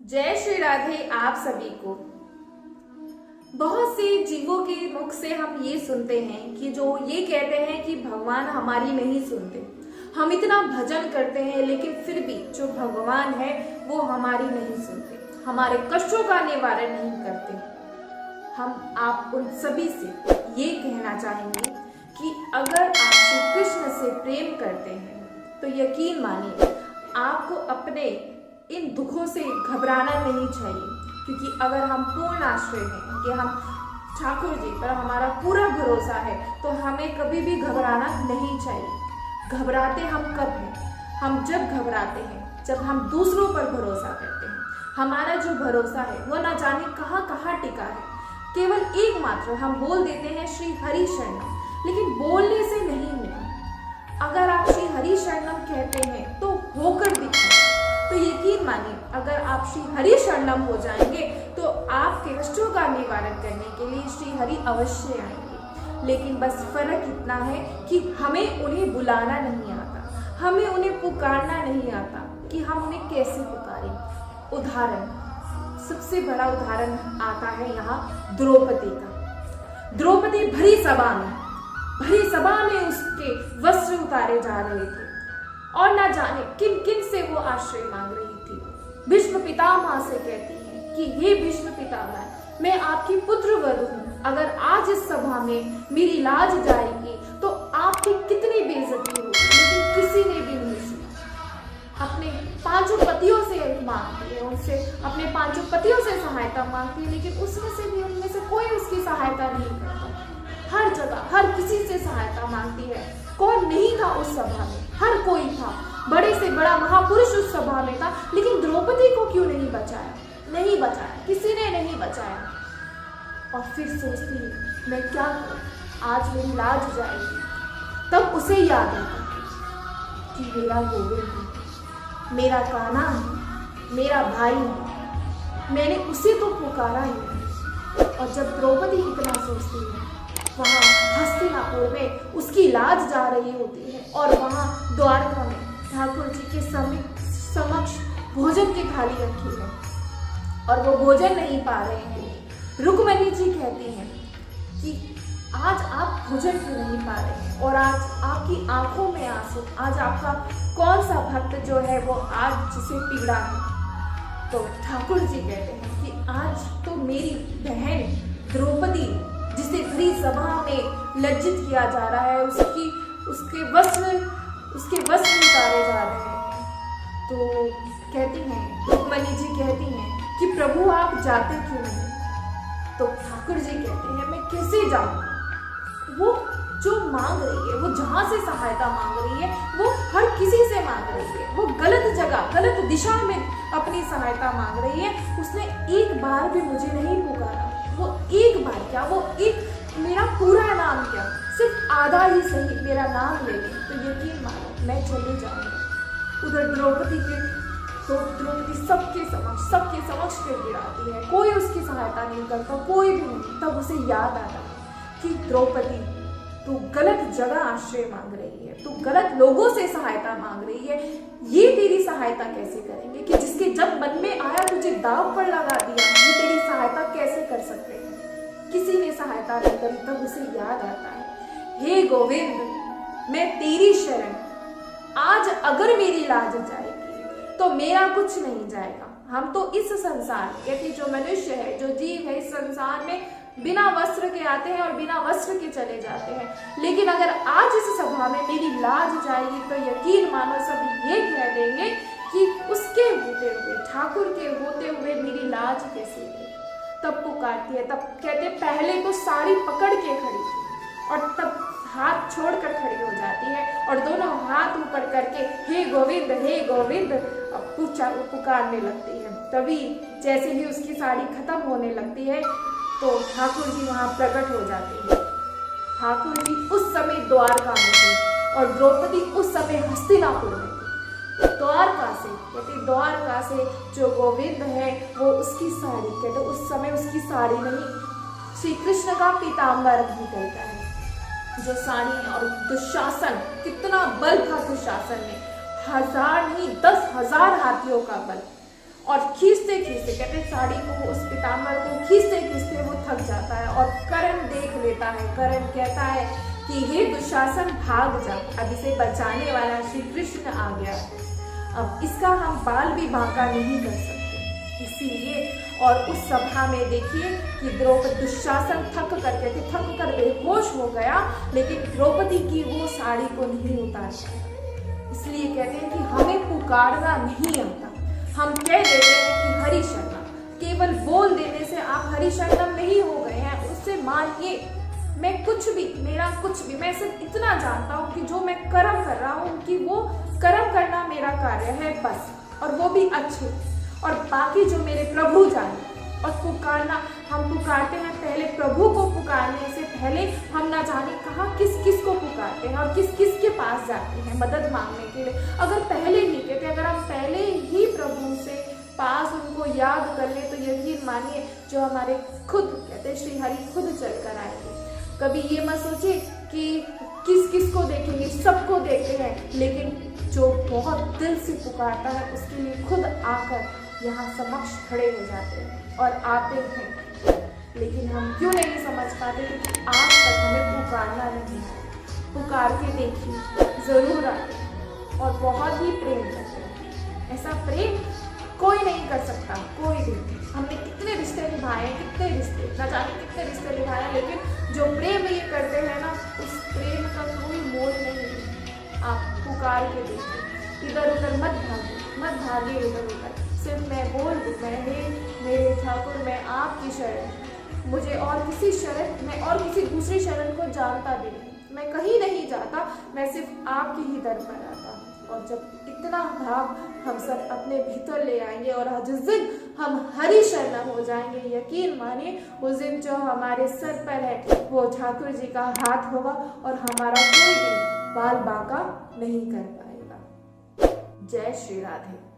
जय श्री राधे आप सभी को। बहुत से जीवों के मुख से हम ये सुनते हैं कि जो ये कहते हैं कि भगवान हमारी नहीं सुनते। हम इतना भजन करते हैं लेकिन फिर भी जो भगवान है वो हमारी नहीं सुनते, हमारे कष्टों का निवारण नहीं करते। हम आप उन सभी से ये कहना चाहेंगे कि अगर आप श्री कृष्ण से प्रेम करते हैं तो यकीन मानिए आपको अपने इन दुखों से घबराना नहीं चाहिए, क्योंकि अगर हम पूर्ण आश्रय हैं कि हम ठाकुर जी पर हमारा पूरा भरोसा है तो हमें कभी भी घबराना नहीं चाहिए। घबराते हम कब हैं? हम जब घबराते हैं जब हम दूसरों पर भरोसा करते हैं। हमारा जो भरोसा है वो ना जाने कहाँ कहाँ टिका है। केवल एकमात्र हम बोल देते हैं श्री हरि शरणम, लेकिन बोलने से नहीं होगा। अगर आप श्री हरि शरणम कहते हैं तो होकर दिखाएं। तो यकीन मानिए अगर आप श्री हरि शरणम हो जाएंगे तो आपके कष्टों का निवारण करने के लिए श्री हरि अवश्य आएंगे। लेकिन बस फर्क इतना है कि हमें उन्हें बुलाना नहीं आता, हमें उन्हें पुकारना नहीं आता कि हम उन्हें कैसे पुकारें। उदाहरण, सबसे बड़ा उदाहरण आता है यहाँ द्रौपदी का। द्रौपदी भरी सभा में उसके वस्त्र उतारे जा रहे थे और ना जाने किन किन से वो आश्रय मांग रही थी। भीष्म पितामह से कहती है कि हे भीष्म पितामह, मैं आपकी पुत्र वधू हूँ, अगर आज इस सभा में मेरी लाज जाएगी तो आपकी कितनी बेइज्जती होगी। लेकिन किसी ने भी नहीं सुना। अपने पांचों पतियों से मांगती है, उनसे अपने पांचों पतियों से सहायता मांगती है, लेकिन उसमें से भी उनमें से कोई उसकी सहायता नहीं करता। हर जगह हर किसी से सहायता मांगती है। कौन नहीं था उस सभा में? हर कोई था, बड़े से बड़ा महापुरुष उस सभा में था, लेकिन द्रौपदी को क्यों नहीं बचाया? नहीं बचाया, किसी ने नहीं बचाया। और फिर सोचती है मैं क्या करूं, आज मेरी लाज जाएगी। तब उसे याद आता कि मेरा गोविंद है, मेरा कान्हा है, मेरा भाई है, मैंने उसे तो पुकारा ही नहीं। और जब द्रौपदी इतना सोचती है, वहाँ हस्तिनापुर में उसकी लाज जा रही होती है और वहाँ द्वारका में ठाकुर जी के समक्ष भोजन की थाली रखी है और वो भोजन नहीं पा रहे हैं। रुक्मिणी जी कहती हैं कि आज आप भोजन क्यों नहीं पा रहे हैं और आज आपकी आंखों में आंसू, आज आपका कौन सा भक्त जो है वो आज जिसे पीड़ा है। तो ठाकुर जी कहते हैं कि आज तो मेरी बहन द्रौपदी, जिसे भरी सभा में लज्जित किया जा रहा है, उसके वस्त्र उतारे जा रहे हैं। तो कहती हैं, रुक्मिणी जी कहती हैं कि प्रभु आप जाते क्यों नहीं? तो ठाकुर जी कहते हैं मैं कैसे जाऊं? वो जो मांग रही है, वो जहां से सहायता मांग रही है वो हर किसी से मांग रही है। वो गलत जगह गलत दिशा में अपनी सहायता मांग रही है। उसने एक बार भी मुझे नहीं पुकारा। वो एक बार क्या, वो एक मेरा पूरा नाम क्या, सिर्फ आधा ही सही मेरा नाम ले लें तो यकीन मानो मैं चली जाऊंगी। उधर द्रौपदी सबके समक्ष गिड़गिड़ाती है, कोई उसकी सहायता नहीं करता, कोई भी नहीं। तब उसे याद आता कि द्रौपदी तू गलत जगह आश्रय मांग रही है, तू गलत लोगों से सहायता मांग रही है। ये तेरी सहायता कैसे करेंगे कि जिसके जब मन में आया तुझे दाव पर लगा दिया, ये तेरी सहायता कैसे कर सकते हैं? किसी ने सहायता नहीं करी। तब उसे याद आता है, हे गोविंद, मैं तेरी शरण, आज अगर मेरी लाज जाएगी तो मेरा कुछ नहीं जाएगा। हम तो इस संसार कहते जो मनुष्य है, जो जीव है, इस संसार में बिना वस्त्र के आते हैं और बिना वस्त्र के चले जाते हैं। लेकिन अगर आज इस सभा में मेरी लाज जाएगी तो यकीन मानो सब ये कह देंगे कि उसके होते हुए, ठाकुर के होते हुए मेरी लाज कैसे गई। तब पुकारती है, तब कहते पहले तो साड़ी पकड़ के खड़ी थी और तब हाथ छोड़कर खड़ी हो जाती है और दोनों हाथ ऊपर करके हे गोविंद पुकारने लगती है। तभी जैसे ही उसकी साड़ी खत्म होने लगती है तो ठाकुर जी वहां प्रकट हो जाते हैं। ठाकुर जी उस समय द्वारका में थे और द्रौपदी उस समय हस्तिनापुर में थी। द्वारका से जो गोविंद है वो उसकी साड़ी, कहते उस समय उसकी साड़ी नहीं, श्री कृष्ण का पीताम्बर निकलता है जो साड़ी। और दुशासन, कितना बल था दुशासन में, 10,000 हाथियों का बल। और खींचते खींचते, कहते हैं साड़ी को, उस पीताम्बर को खींचते खींचते वो थक जाता है और कर्ण देख लेता है। कर्ण कहता है कि हे दुशासन भाग जा, अब इसे बचाने वाला श्री कृष्ण आ गया। अब इसका हम बाल भी बांका नहीं कर सकते। इसीलिए और उस सभा में देखिए कि द्रौपदी, दुशासन थक कर बेहोश हो गया, लेकिन द्रौपदी की वो साड़ी को नहीं उतार पाया। इसलिए कहते हैं कि हमें पुकारना नहीं आता। हम कह देते हैं कि हरि शरणम, केवल बोल देने से आप हरि शरणम नहीं हो गए हैं। उससे मानिए मैं कुछ भी, मेरा कुछ भी, मैं सिर्फ इतना जानता हूँ कि जो मैं कर्म कर रहा हूँ कि वो कर्म करना मेरा कार्य है बस, और वो भी अच्छे, और बाकी जो मेरे प्रभु जाने। और पुकारना, हम पुकारते हैं पहले प्रभु को, पुकारने से पहले हम ना जाने कहाँ किस किस को पुकारते हैं और किस किस के पास जाते हैं मदद मांगने के लिए। अगर पहले ही कहते, अगर हम पहले ही प्रभु से पास उनको याद कर ले तो यकीन मानिए जो हमारे खुद, कहते हैं श्री हरि खुद चल कर आएंगे। कभी ये मत सोचे कि किस किस को देखेंगे, सबको देखते हैं, लेकिन जो बहुत दिल से पुकारता है उसके लिए खुद आकर यहाँ समक्ष खड़े हो जाते हैं और आते हैं। लेकिन हम क्यों नहीं समझ पाते, क्योंकि आज तक हमें पुकारना नहीं है। पुकार के देखिए, जरूर आते हैं और बहुत ही प्रेम करते हैं। ऐसा प्रेम कोई नहीं कर सकता, कोई भी। हमने कितने रिश्ते निभाए, कितने रिश्ते, न जाने कितने रिश्ते निभाए, लेकिन जो प्रेम ये करते हैं ना, उस प्रेम का कोई मोल नहीं है। आप पुकार के देखिए, इधर उधर मत भागे इधर उधर। सिर्फ मैं बोल दूँ, मैं मेरे ठाकुर, मैं आपकी शरण, मुझे और किसी शरण, मैं और किसी दूसरी शरण को जानता भी नहीं, मैं कहीं नहीं जाता, मैं सिर्फ आपके ही दर पर आता हूँ। और जब इतना भाव हम सब अपने भीतर ले आएंगे और जिस दिन हम हरि शरणम हो जाएंगे, यकीन मानिए उस दिन जो हमारे सर पर है वो ठाकुर जी का हाथ होगा और हमारा कोई भी बाल बांका नहीं कर पाएगा। जय श्री राधे।